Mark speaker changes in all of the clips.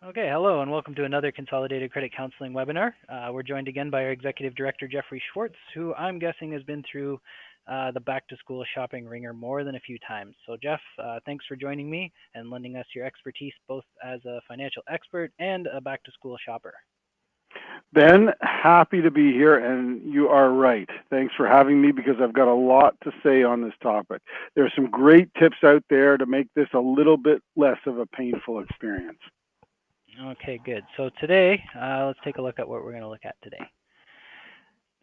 Speaker 1: Okay, hello and welcome to another Consolidated Credit Counseling webinar. We're joined again by our Executive Director, Jeffrey Schwartz, who I'm guessing has been through the back-to-school shopping ringer more than a few times. So Jeff, thanks for joining me and lending us your expertise both as a financial expert and a back-to-school shopper.
Speaker 2: Ben, happy to be here, and you are right. Thanks for having me because I've got a lot to say on this topic. There's some great tips out there to make this a little bit less of a painful experience.
Speaker 1: Okay, good. So today, let's take a look at what we're going to look at today.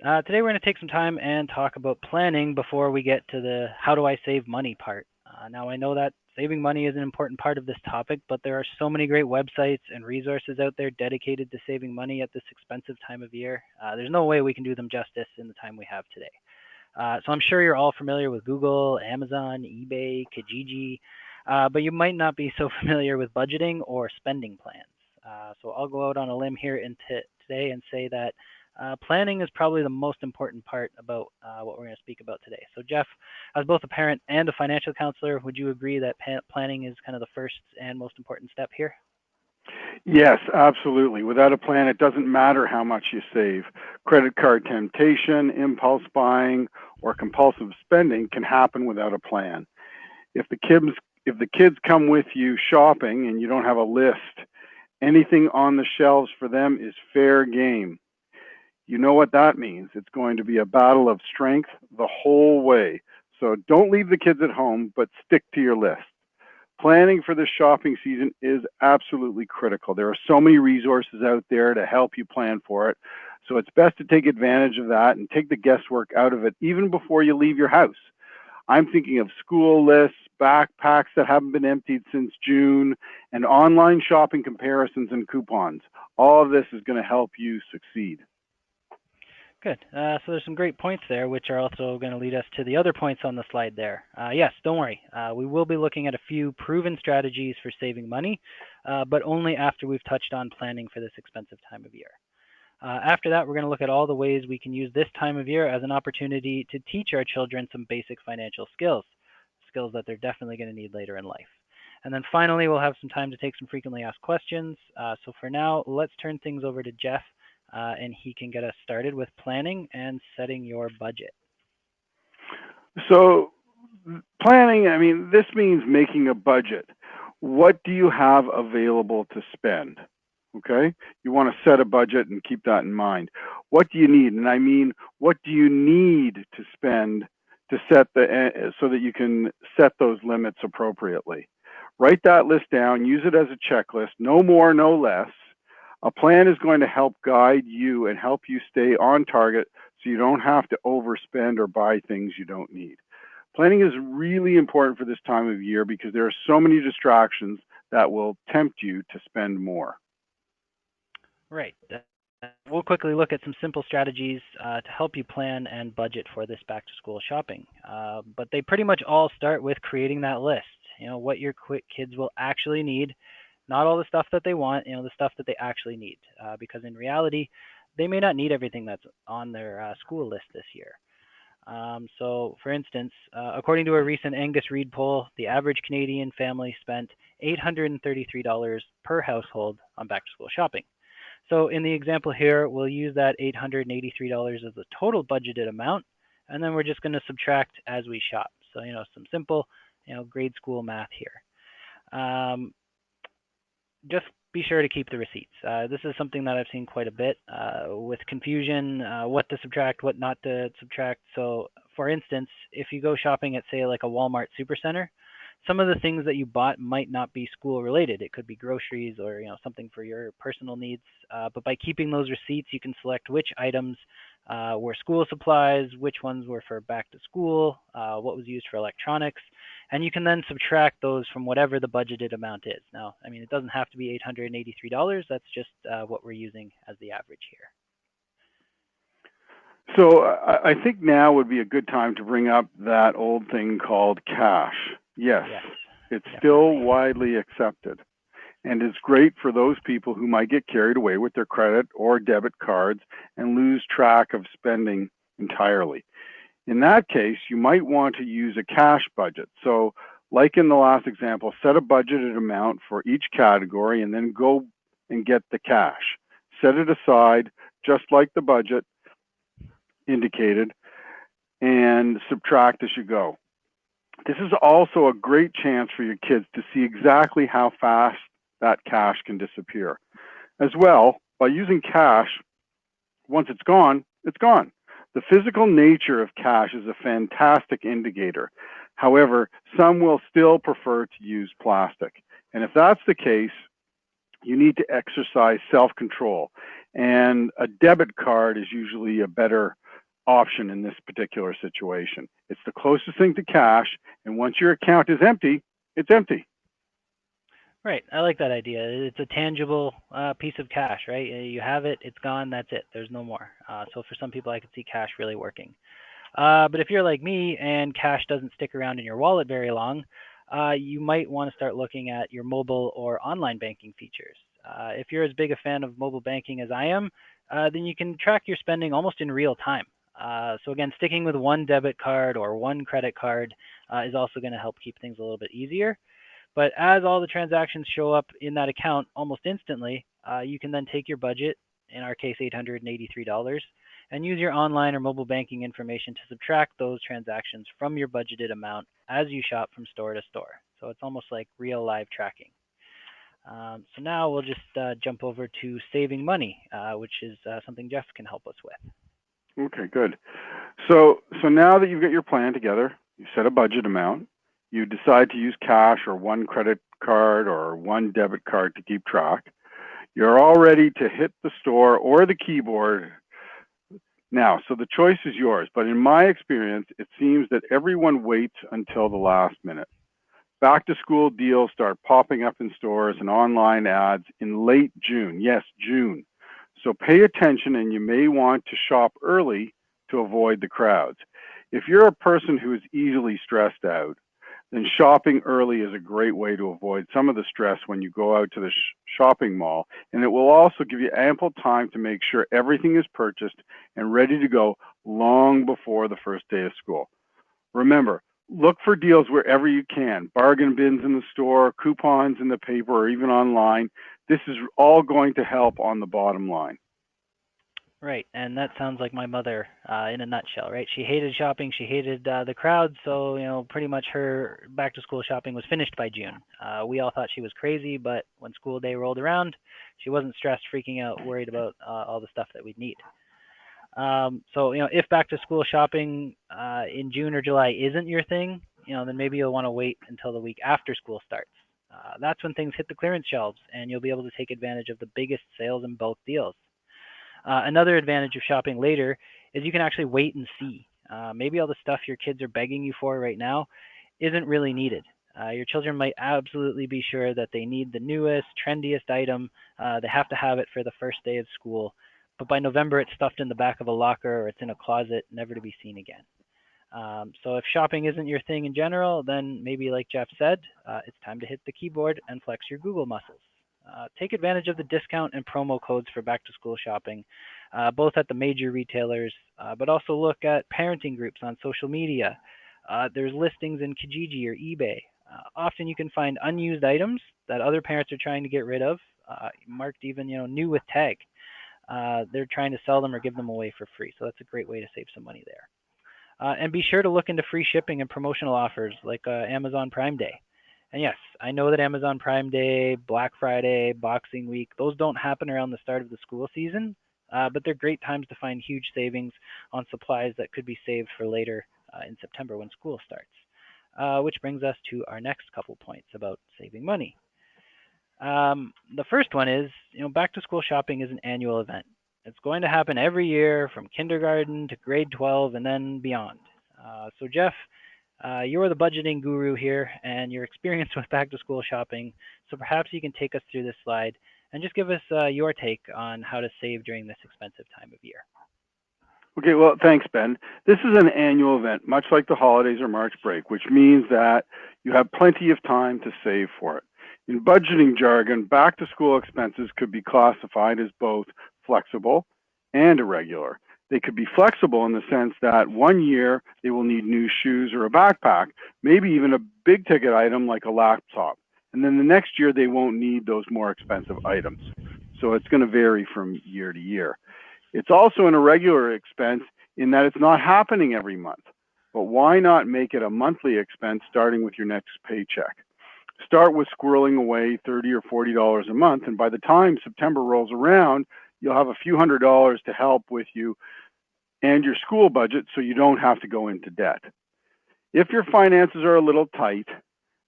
Speaker 1: Today we're going to take some time and talk about planning before we get to the how do I save money part. Now I know that saving money is an important part of this topic, but there are so many great websites and resources out there dedicated to saving money at this expensive time of year. There's no way we can do them justice in the time we have today. So I'm sure you're all familiar with Google, Amazon, eBay, Kijiji, but you might not be so familiar with budgeting or spending plans. So I'll go out on a limb here today and say that planning is probably the most important part about what we're going to speak about today. So Jeff, as both a parent and a financial counselor, would you agree that planning is kind of the first and most important step here?
Speaker 2: Yes, absolutely. Without a plan, it doesn't matter how much you save. Credit card temptation, impulse buying, or compulsive spending can happen without a plan. If the kids come with you shopping and you don't have a list, anything on the shelves for them is fair game. You know what that means. It's going to be a battle of strength the whole way. So don't leave the kids at home, but stick to your list. Planning for the shopping season is absolutely critical. There are so many resources out there to help you plan for it. So it's best to take advantage of that and take the guesswork out of it even before you leave your house. I'm thinking of school lists, backpacks that haven't been emptied since June, and online shopping comparisons and coupons. All of this is going to help you succeed.
Speaker 1: Good. So there's some great points there, which are also going to lead us to the other points on the slide there. Yes, don't worry. We will be looking at a few proven strategies for saving money, but only after we've touched on planning for this expensive time of year. After that, we're going to look at all the ways we can use this time of year as an opportunity to teach our children some basic financial skills that they're definitely going to need later in life. And then finally, we'll have some time to take some frequently asked questions. So for now, let's turn things over to Jeff. And he can get us started with planning and setting your budget.
Speaker 2: So planning, this means making a budget. What do you have available to spend? Okay, you want to set a budget and keep that in mind. What do you need? And I mean, what do you need to spend to set so that you can set those limits appropriately? Write that list down, use it as a checklist, no more, no less. A plan is going to help guide you and help you stay on target so you don't have to overspend or buy things you don't need. Planning is really important for this time of year because there are so many distractions that will tempt you to spend more.
Speaker 1: Right. We'll quickly look at some simple strategies to help you plan and budget for this back-to-school shopping. But they pretty much all start with creating that list. You know, what your kids will actually need. Not all the stuff that they want, the stuff that they actually need. Because in reality, they may not need everything that's on their school list this year. So, for instance, according to a recent Angus Reid poll, the average Canadian family spent $833 per household on back-to-school shopping. So in the example here, we'll use that $883 as the total budgeted amount, and then we're just going to subtract as we shop. So, some simple, grade school math here. Just be sure to keep the receipts. This is something that I've seen quite a bit with confusion, what to subtract, what not to subtract. So for instance, if you go shopping at, say, like a Walmart Supercenter, some of the things that you bought might not be school related. It could be groceries or something for your personal needs. But by keeping those receipts, you can select which items were school supplies, which ones were for back to school, what was used for electronics, and you can then subtract those from whatever the budgeted amount is. Now, it doesn't have to be $883. That's just what we're using as the average here.
Speaker 2: So I think now would be a good time to bring up that old thing called cash. Yes, it's
Speaker 1: definitely
Speaker 2: still widely accepted. And it's great for those people who might get carried away with their credit or debit cards and lose track of spending entirely. In that case, you might want to use a cash budget. So like in the last example, set a budgeted amount for each category and then go and get the cash. Set it aside, just like the budget indicated, and subtract as you go. This is also a great chance for your kids to see exactly how fast that cash can disappear. As well, by using cash, once it's gone, it's gone. The physical nature of cash is a fantastic indicator. However, some will still prefer to use plastic. And if that's the case, you need to exercise self-control. And a debit card is usually a better option in this particular situation. It's the closest thing to cash, and once your account is empty, it's empty.
Speaker 1: Right. I like that idea. It's a tangible piece of cash, right? You have it, it's gone, that's it. There's no more. So for some people, I could see cash really working. But if you're like me and cash doesn't stick around in your wallet very long, you might want to start looking at your mobile or online banking features. If you're as big a fan of mobile banking as I am, then you can track your spending almost in real time. So again, sticking with one debit card or one credit card is also going to help keep things a little bit easier. But as all the transactions show up in that account almost instantly, you can then take your budget, in our case $883, and use your online or mobile banking information to subtract those transactions from your budgeted amount as you shop from store to store. So it's almost like real live tracking. So now we'll just jump over to saving money, which is something Jeff can help us with.
Speaker 2: Okay, good. So now that you've got your plan together, you set a budget amount, you decide to use cash or one credit card or one debit card to keep track. You're all ready to hit the store or the keyboard now. So the choice is yours. But in my experience, it seems that everyone waits until the last minute. Back to school deals start popping up in stores and online ads in late June. Yes, June. So pay attention, and you may want to shop early to avoid the crowds. If you're a person who is easily stressed out, then shopping early is a great way to avoid some of the stress when you go out to the shopping mall, and it will also give you ample time to make sure everything is purchased and ready to go long before the first day of school. Remember, look for deals wherever you can, bargain bins in the store, coupons in the paper, or even online. This is all going to help on the bottom line.
Speaker 1: Right, and that sounds like my mother in a nutshell, right? She hated shopping, she hated the crowd, so pretty much her back-to-school shopping was finished by June. We all thought she was crazy, but when school day rolled around, she wasn't stressed, freaking out, worried about all the stuff that we'd need. So if back-to-school shopping in June or July isn't your thing, then maybe you'll want to wait until the week after school starts. That's when things hit the clearance shelves, and you'll be able to take advantage of the biggest sales and bulk deals. Another advantage of shopping later is you can actually wait and see. Maybe all the stuff your kids are begging you for right now isn't really needed. Your children might absolutely be sure that they need the newest, trendiest item. They have to have it for the first day of school. But by November, it's stuffed in the back of a locker or it's in a closet, never to be seen again. So if shopping isn't your thing in general, then maybe like Jeff said, it's time to hit the keyboard and flex your Google muscles. Take advantage of the discount and promo codes for back-to-school shopping, both at the major retailers, but also look at parenting groups on social media. There's listings in Kijiji or eBay. Often you can find unused items that other parents are trying to get rid of, marked even new with tag. They're trying to sell them or give them away for free, so that's a great way to save some money there. And be sure to look into free shipping and promotional offers like Amazon Prime Day. And yes, I know that Amazon Prime Day, Black Friday, Boxing Week, those don't happen around the start of the school season, but they're great times to find huge savings on supplies that could be saved for later in September when school starts. Which brings us to our next couple points about saving money. The first one is, back to school shopping is an annual event. It's going to happen every year from kindergarten to grade 12 and then beyond. So Jeff, you're the budgeting guru here and you're experienced with back to school shopping. So perhaps you can take us through this slide and just give us your take on how to save during this expensive time of year.
Speaker 2: Okay, well, thanks, Ben. This is an annual event, much like the holidays or March break, which means that you have plenty of time to save for it. In budgeting jargon, back-to-school expenses could be classified as both flexible and irregular. They could be flexible in the sense that one year they will need new shoes or a backpack, maybe even a big-ticket item like a laptop. And then the next year they won't need those more expensive items. So it's going to vary from year to year. It's also an irregular expense in that it's not happening every month. But why not make it a monthly expense starting with your next paycheck? Start with squirreling away $30 or $40 a month, and by the time September rolls around, you'll have a few $100s to help with you and your school budget so you don't have to go into debt. If your finances are a little tight,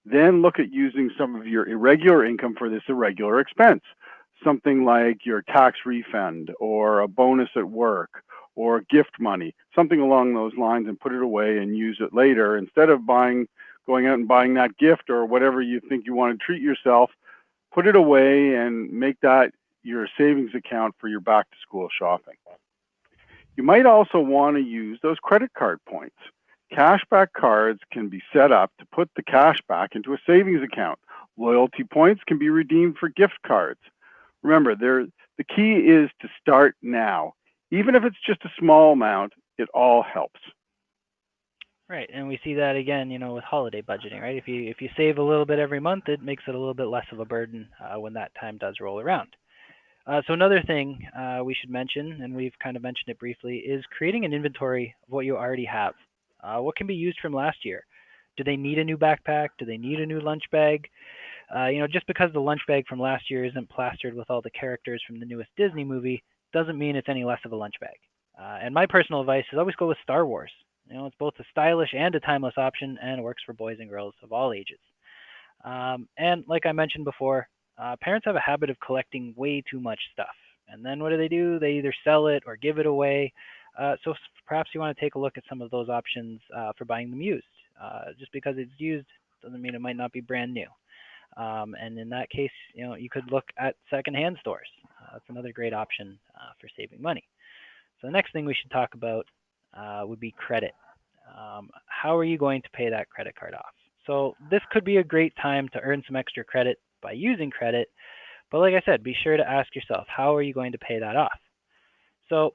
Speaker 2: then look at using some of your irregular income for this irregular expense. Something like your tax refund or a bonus at work or gift money, something along those lines, and put it away and use it later. Instead of going out and buying that gift or whatever you think you want to treat yourself, put it away and make that your savings account for your back to school shopping. You might also want to use those credit card points. Cashback cards can be set up to put the cash back into a savings account. Loyalty points can be redeemed for gift cards. Remember, the key is to start now. Even if it's just a small amount, it all helps.
Speaker 1: Right, and we see that again, with holiday budgeting, right? If you save a little bit every month, it makes it a little bit less of a burden when that time does roll around. So another thing we should mention, and we've kind of mentioned it briefly, is creating an inventory of what you already have. What can be used from last year? Do they need a new backpack? Do they need a new lunch bag? Just because the lunch bag from last year isn't plastered with all the characters from the newest Disney movie doesn't mean it's any less of a lunch bag. And my personal advice is always go with Star Wars. It's both a stylish and a timeless option, and it works for boys and girls of all ages. And like I mentioned before, parents have a habit of collecting way too much stuff. And then what do? They either sell it or give it away. So perhaps you want to take a look at some of those options for buying them used. Just because it's used doesn't mean it might not be brand new. And in that case, you could look at secondhand stores. That's another great option for saving money. So the next thing we should talk about would be credit. How are you going to pay that credit card off? So this could be a great time to earn some extra credit by using credit. But like I said, be sure to ask yourself, how are you going to pay that off? So,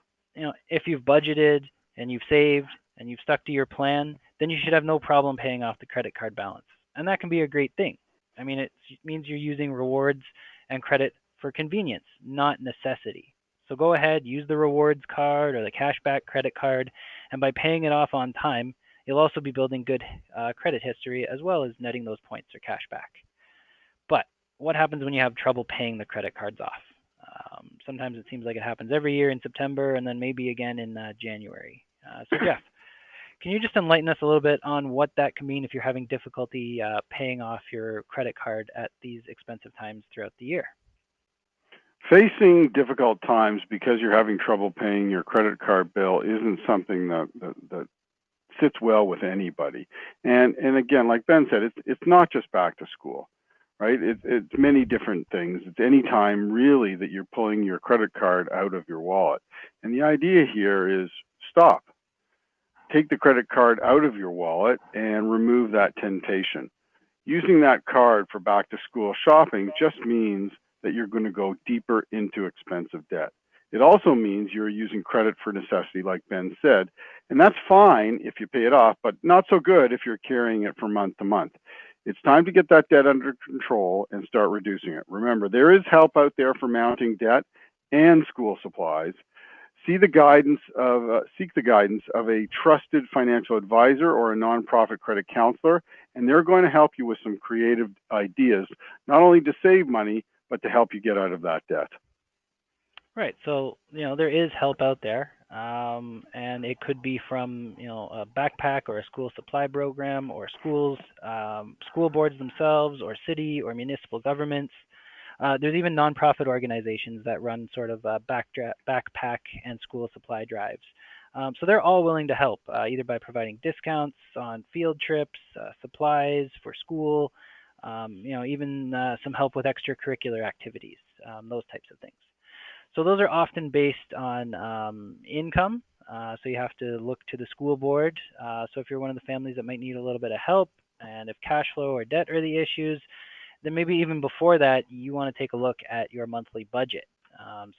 Speaker 1: if you've budgeted and you've saved and you've stuck to your plan, then you should have no problem paying off the credit card balance. And that can be a great thing. I mean, it means you're using rewards and credit for convenience, not necessity. So go ahead, use the rewards card or the cashback credit card, and by paying it off on time, you'll also be building good credit history as well as netting those points or cash back. But what happens when you have trouble paying the credit cards off? Sometimes it seems like it happens every year in September and then maybe again in January. So Jeff, can you just enlighten us a little bit on what that can mean if you're having difficulty paying off your credit card at these expensive times throughout the year?
Speaker 2: Facing difficult times because you're having trouble paying your credit card bill isn't something that sits well with anybody. And again, like Ben said, it's not just back to school, right? It's many different things. It's any time really that you're pulling your credit card out of your wallet. And the idea here is stop. Take the credit card out of your wallet and remove that temptation. Using that card for back to school shopping just means that you're going to go deeper into expensive debt. It also means you're using credit for necessity, like Ben said, and that's fine if you pay it off, but not so good if you're carrying it from month to month. It's time to get that debt under control and start reducing it. Remember, there is help out there for mounting debt and school supplies. Seek the guidance of a trusted financial advisor or a nonprofit credit counselor, and they're going to help you with some creative ideas, not only to save money, but to help you get out of that debt.
Speaker 1: Right. So, there is help out there. And it could be from, a backpack or a school supply program or schools, school boards themselves or city or municipal governments. There's even nonprofit organizations that run sort of backpack and school supply drives. So they're all willing to help, either by providing discounts on field trips, supplies for school, even some help with extracurricular activities, those types of things. So those are often based on income. So you have to look to the school board. So if you're one of the families that might need a little bit of help, and if cash flow or debt are the issues, then maybe even before that, you want to take a look at your monthly budget.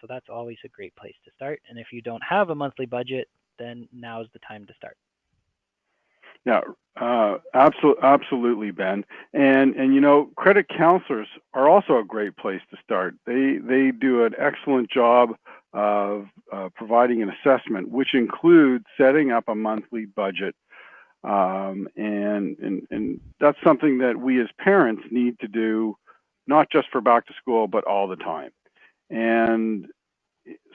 Speaker 1: So that's always a great place to start. And if you don't have a monthly budget, then now's the time to start.
Speaker 2: Yeah, absolutely, Ben. And credit counselors are also a great place to start. They do an excellent job of providing an assessment, which includes setting up a monthly budget. And that's something that we as parents need to do, not just for back to school, but all the time. And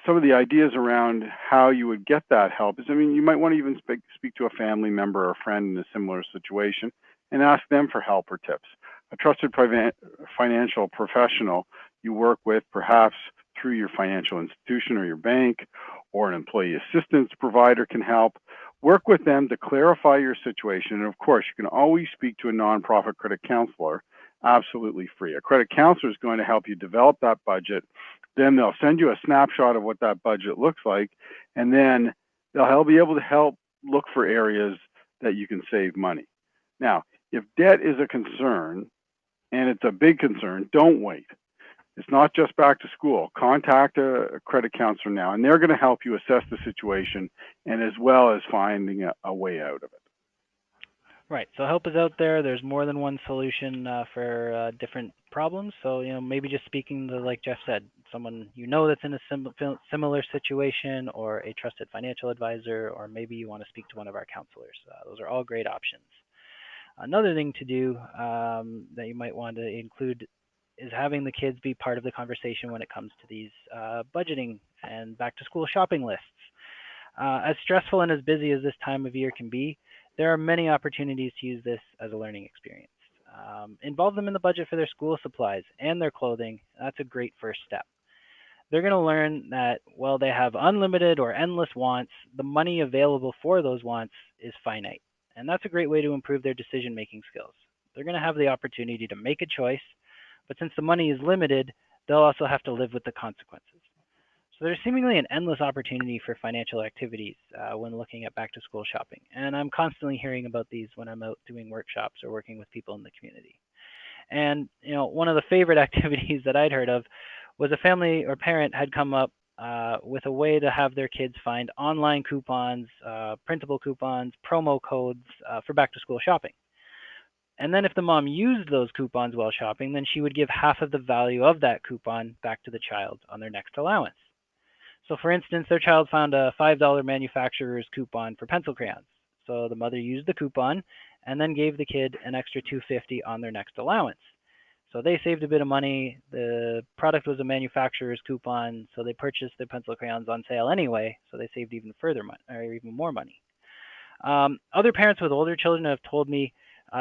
Speaker 2: some of the ideas around how you would get that help is, I mean, you might want to even speak to a family member or a friend in a similar situation and ask them for help or tips. A trusted financial professional you work with, perhaps through your financial institution or your bank, or an employee assistance provider can help. Work with them to clarify your situation. And of course, you can always speak to a nonprofit credit counselor absolutely free. A credit counselor is going to help you develop that budget. Then they'll send you a snapshot of what that budget looks like, and then they'll be able to help look for areas that you can save money. Now, if debt is a concern, and it's a big concern, don't wait. It's not just back to school. Contact a credit counselor now, and they're going to help you assess the situation and as well as finding a way out of it.
Speaker 1: Right. So help is out there. There's more than one solution for different problems. So maybe just speaking to, like Jeff said, someone that's in a similar situation, or a trusted financial advisor, or maybe you want to speak to one of our counselors. Those are all great options. Another thing to do that you might want to include is having the kids be part of the conversation when it comes to these budgeting and back to school shopping lists. As stressful and as busy as this time of year can be, there are many opportunities to use this as a learning experience. Involve them in the budget for their school supplies and their clothing. That's a great first step. They're going to learn that while they have unlimited or endless wants, the money available for those wants is finite. And that's a great way to improve their decision making skills. They're going to have the opportunity to make a choice, but since the money is limited, they'll also have to live with the consequences. So there's seemingly an endless opportunity for financial activities when looking at back to school shopping. And I'm constantly hearing about these when I'm out doing workshops or working with people in the community. And one of the favorite activities that I'd heard of was a family or parent had come up with a way to have their kids find online coupons, printable coupons, promo codes for back to school shopping. And then if the mom used those coupons while shopping, then she would give half of the value of that coupon back to the child on their next allowance. So for instance, their child found a $5 manufacturer's coupon for pencil crayons. So the mother used the coupon and then gave the kid an extra $2.50 on their next allowance. So they saved a bit of money. The product was a manufacturer's coupon, so they purchased their pencil crayons on sale anyway, so they saved even further money, or even more money. Other parents with older children have told me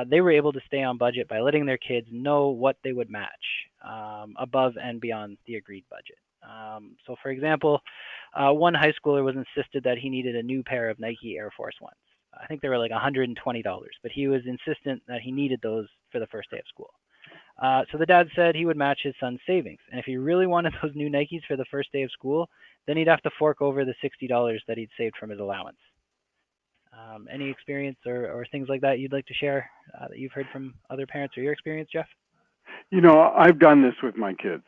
Speaker 1: they were able to stay on budget by letting their kids know what they would match above and beyond the agreed budget. So for example, one high schooler was insisted that he needed a new pair of Nike Air Force Ones. I think they were like $120, but he was insistent that he needed those for the first day of school. So the dad said he would match his son's savings. And if he really wanted those new Nikes for the first day of school, then he'd have to fork over the $60 that he'd saved from his allowance. Any experience or things like that you'd like to share that you've heard from other parents or your experience, Jeff?
Speaker 2: I've done this with my kids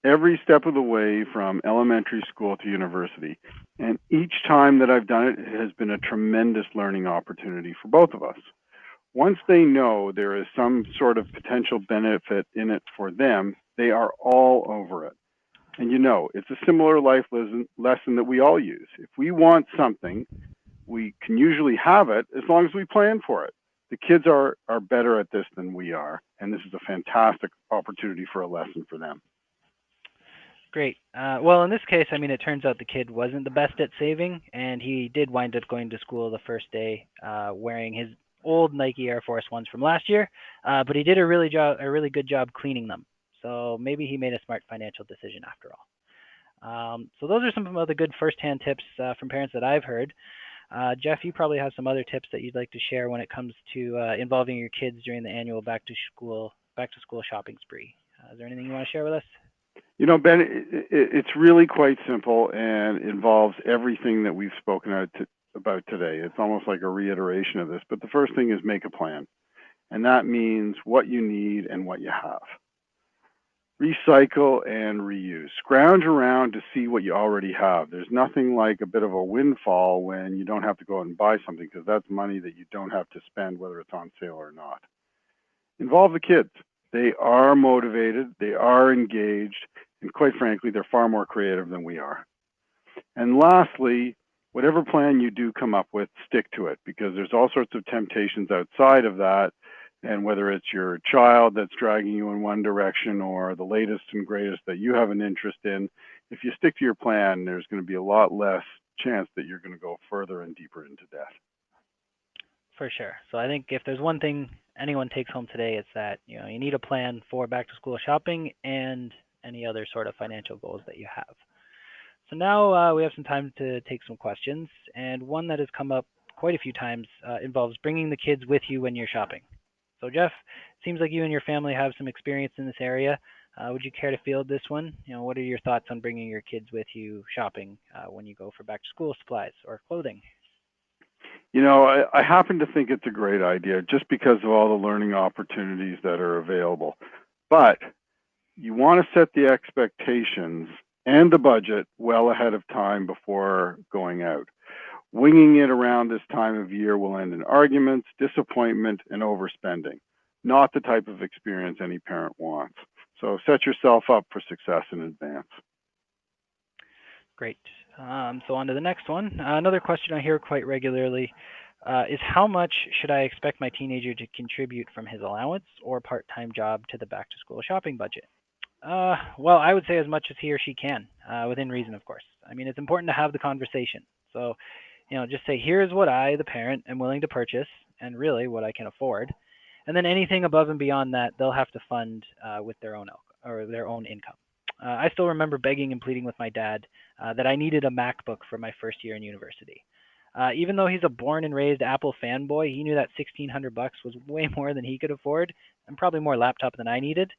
Speaker 2: every step of the way from elementary school to university. And each time that I've done it, it has been a tremendous learning opportunity for both of us. Once they know there is some sort of potential benefit in it for them, they are all over it. And it's a similar life lesson that we all use. If we want something, we can usually have it as long as we plan for it. The kids are better at this than we are, and this is a fantastic opportunity for a lesson for them.
Speaker 1: Great. Well, in this case, I mean, it turns out the kid wasn't the best at saving, and he did wind up going to school the first day wearing his old Nike Air Force Ones from last year, but he did a really good job cleaning them. So maybe he made a smart financial decision after all. So those are some of the good firsthand tips from parents that I've heard. Jeff, you probably have some other tips that you'd like to share when it comes to involving your kids during the annual back to school shopping spree. Is there anything you want to share with us?
Speaker 2: Ben, it's really quite simple and involves everything that we've spoken about today. It's almost like a reiteration of this, but the first thing is make a plan. And that means what you need and what you have. Recycle and reuse. Scrounge around to see what you already have. There's nothing like a bit of a windfall when you don't have to go out and buy something, because that's money that you don't have to spend whether it's on sale or not. Involve the kids. They are motivated, they are engaged, and quite frankly, they're far more creative than we are. And lastly, whatever plan you do come up with, stick to it, because there's all sorts of temptations outside of that. And whether it's your child that's dragging you in one direction or the latest and greatest that you have an interest in, if you stick to your plan, there's going to be a lot less chance that you're going to go further and deeper into debt.
Speaker 1: For sure. So I think if there's one thing anyone takes home today, it's that you need a plan for back to school shopping and any other sort of financial goals that you have. So now we have some time to take some questions, and one that has come up quite a few times involves bringing the kids with you when you're shopping. So Jeff, it seems like you and your family have some experience in this area. Would you care to field this one? What are your thoughts on bringing your kids with you shopping when you go for back to school supplies or clothing?
Speaker 2: I happen to think it's a great idea just because of all the learning opportunities that are available. But you want to set the expectations and the budget well ahead of time before going out. Winging it around this time of year will end in arguments, disappointment, and overspending. Not the type of experience any parent wants. So set yourself up for success in advance.
Speaker 1: Great. So on to the next one. Another question I hear quite regularly is how much should I expect my teenager to contribute from his allowance or part-time job to the back-to-school shopping budget? Well, I would say as much as he or she can, within reason, of course. I mean, it's important to have the conversation. So, just say, here's what I, the parent, am willing to purchase, and really what I can afford. And then anything above and beyond that, they'll have to fund with their own or their own income. I still remember begging and pleading with my dad that I needed a MacBook for my first year in university. Even though he's a born and raised Apple fanboy, he knew that $1,600 was way more than he could afford, and probably more laptop than I needed.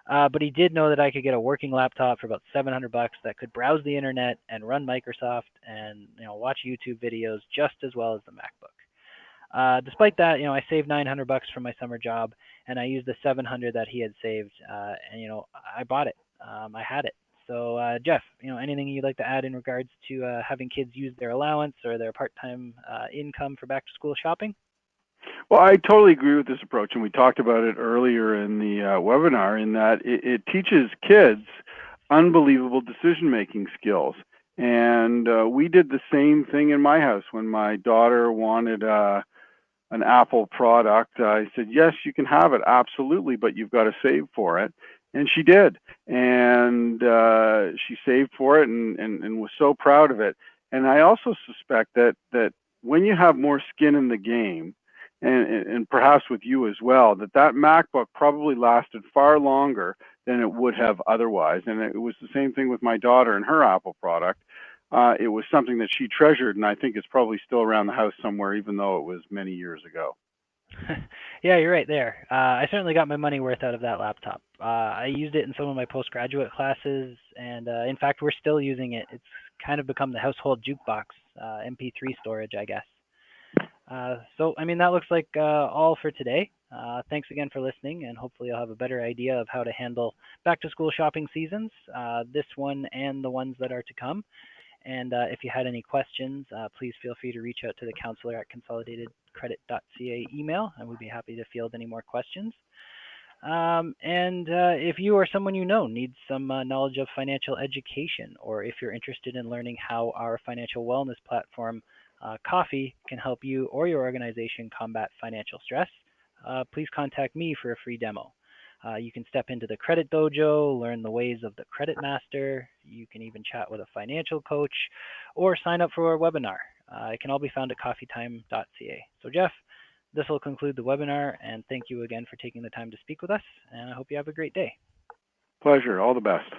Speaker 1: But he did know that I could get a working laptop for about $700 that could browse the internet and run Microsoft and watch YouTube videos just as well as the MacBook. Despite that, I saved $900 from my summer job, and I used the $700 that he had saved, and I bought it. I had it. So, Jeff, anything you'd like to add in regards to having kids use their allowance or their part-time income for back-to-school shopping?
Speaker 2: Well, I totally agree with this approach, and we talked about it earlier in the webinar, in that it teaches kids unbelievable decision-making skills. And we did the same thing in my house when my daughter wanted an Apple product. I said, yes, you can have it, absolutely, but you've got to save for it. And she did. And she saved for it and was so proud of it. And I also suspect that when you have more skin in the game, and perhaps with you as well, that MacBook probably lasted far longer than it would have otherwise. And it was the same thing with my daughter and her Apple product. It was something that she treasured, and I think it's probably still around the house somewhere, even though it was many years ago.
Speaker 1: Yeah, you're right there. I certainly got my money worth out of that laptop. I used it in some of my postgraduate classes, and in fact, we're still using it. It's kind of become the household jukebox, MP3 storage, I guess. So, I mean, that looks like all for today. Thanks again for listening, and hopefully you'll have a better idea of how to handle back-to-school shopping seasons, this one and the ones that are to come. And if you had any questions, please feel free to reach out to the counselor at consolidatedcredit.ca email, and we'd be happy to field any more questions. And if you or someone you know needs some knowledge of financial education, or if you're interested in learning how our financial wellness platform, Coffee, can help you or your organization combat financial stress, please contact me for a free demo. You can step into the Credit Dojo, learn the ways of the Credit Master. You can even chat with a financial coach or sign up for a webinar. It can all be found at coffeetime.ca. So Jeff, this will conclude the webinar, and thank you again for taking the time to speak with us, and I hope you have a great day.
Speaker 2: Pleasure. All the best.